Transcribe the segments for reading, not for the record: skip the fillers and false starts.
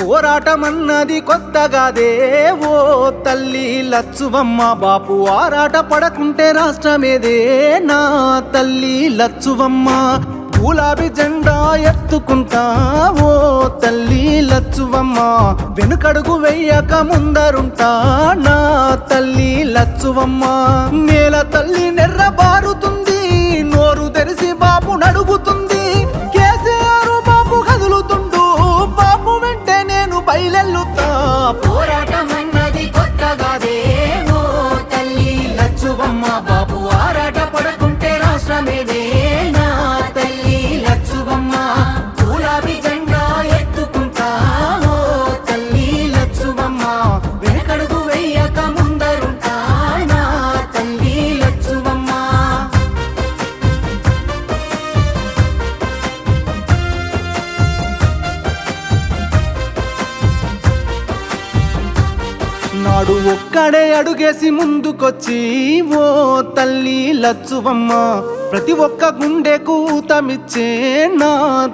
పోరాటమన్నది కొత్తగాదే ఓ తల్లి లచ్చువమ్మ బాపు ఆరాట పడకుంటే రాష్ట్రమేదే నా తల్లి లచ్చువమ్మ గులాబీ జెండా ఎత్తుకుంటా ఓ తల్లి లచ్చువమ్మ వెనుకడుగు వెయ్యక ముందరుంటా నా తల్లి లచ్చువమ్మ నేల తల్లి నెర్ర బారుతుంది నోరు తెరిసి బాపు నడుగుతుంది కేసీఆర్ బాపు కదులుతుండు బాపు వెంటే నేను బయలెల్లుతా పోరాటమన్నది కొత్తగాదే ఓ తల్లి లచ్చువమ్మ బాపు ఆరాట పడకుంటే రాష్ట్రమేదే నా తల్లి లచ్చువమ్మ గులాబీ జెండా ఎత్తుకుంటా ఓ తల్లి లచ్చువమ్మ వెనకడుగు వెయ్యక ముందరుంటా నా తల్లి లచ్చువమ్మ నాడు ఒక్కడే అడుగేసి ముందుకొచ్చి ఓ తల్లి లచ్చువమ్మ ప్రతి ఒక్క గుండెకు ఊతమిచ్చే నా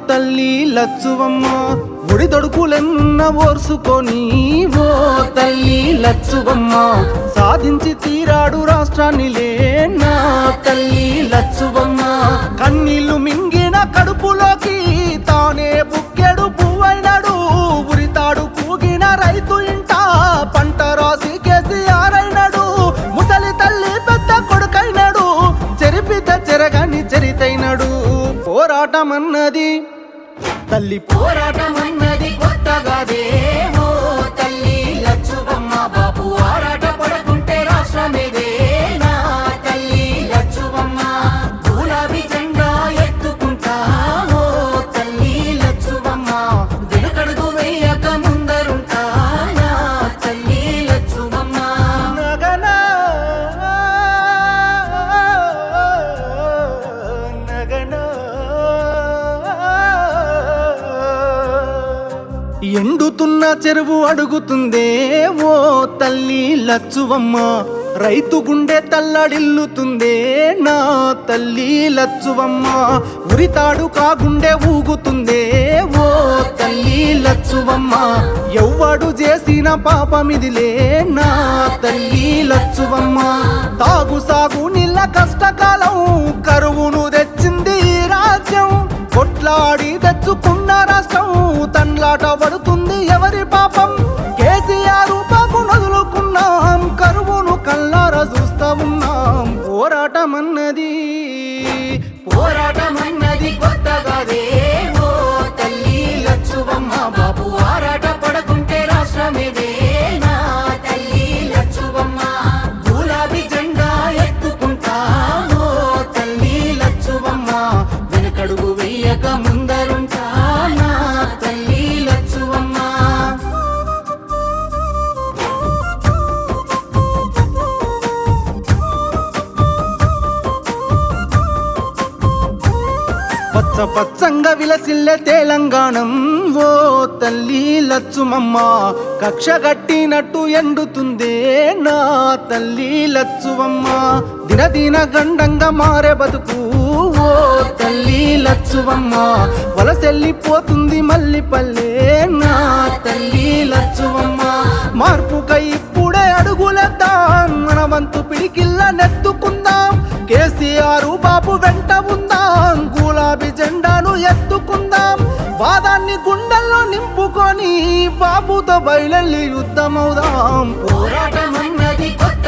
తల్లి లచ్చువమ్మ ఒడిదొడుకులెన్న ఓర్సుకొని ఓ తల్లి లచ్చువమ్మ సాధించి తీరాడు రాష్ట్రాన్నిలే నా తల్లి లచ్చువమ్మ కన్నీళ్లు మింగిన కడుపులోకి తానే బుక్కెడు పువ్వైనాడు ఉరితాడు కూగిన రైతు ఇంట పంట రాసి కేసీఆర్ అయినాడు ముసలి తల్లి పెద్ద కొడుకైనాడు చెరిపితే చెరగని చరితైనాడు పోరాటమన్నది తల్లి పోరాటమన్నది కొత్తగాదే ఓ తల్లి లచ్చువమ్మ బాపు ఆరాట పడకుంటే రాష్ట్రమేదే నా తల్లి లచ్చువమ్మ గులాబీ జెండా ఎత్తుకుంటా ఓ తల్లి లచ్చువమ్మ వెనుకడుగు వేయక ముందరుంటా నా తల్లి లచ్చువమ్మ నగనా నగనా ఎండుతున్న చెరువు అడుగుతుందే ఓ తల్లి లచ్చువమ్మ రైతు గుండె తల్లడిల్లుతుందే నా తల్లి లచ్చువమ్మ ఉరితాడు కాగుండె ఊగుతుందే ఓ తల్లి లచ్చువమ్మ ఎవ్వడు చేసిన పాపమిదిలే నా తల్లి లచ్చువమ్మ తాగు సాగు నీళ్ళ కష్టకాలం కరువును తెచ్చింది ఈ రాజ్యం కొట్లాడి తెచ్చుకున్న రాష్ట్రం తండ్లాట పడుతుంది ఎవరి పాపం కేసీఆర్ బాబు నదులుకున్నాం కరువును కల్లార చూస్తా ఉన్నాం పోరాటమన్నది కొత్తగాదే ఓ తల్లి లచ్చువమ్మ బాబు ఆరాట పడకుంటే రాష్ట్రమేదే నా తల్లి లచ్చువమ్మ గులాబీ జెండా ఎత్తుకుంటా ఓ తల్లి లచ్చువమ్మ వెనుకడుగు వెయ్యక ముందరుంటా నా తల్లి లచ్చువమ్మ పచ్చ పచ్చంగా విలసిల్లే తెలంగాణం ఓ తల్లి లచ్చుమమ్మ కక్ష గట్టినట్టు ఎండుతుందే నా తల్లి లచ్చువమ్మ దినదిన గండంగా మారే బతుకు ఓ తల్లి లచ్చువమ్మ వలసెల్లిపోతుంది మల్లిపల్లె నా తల్లి లచ్చువమ్మ మార్పుకై ఇప్పుడే అడుగులేద్దాం మన వంతు పిడికిల్ల నెత్తుకుందాం కేసీఆర్ బాబు వెంట ఉందాం గులాబీ జెండాను ఎత్తుకుందాం వాదాన్ని గుండెల్లో నింపుకొని బాబుతో బయలెల్లి యుద్ధమవుదాం పోరాటమన్నది కొత్త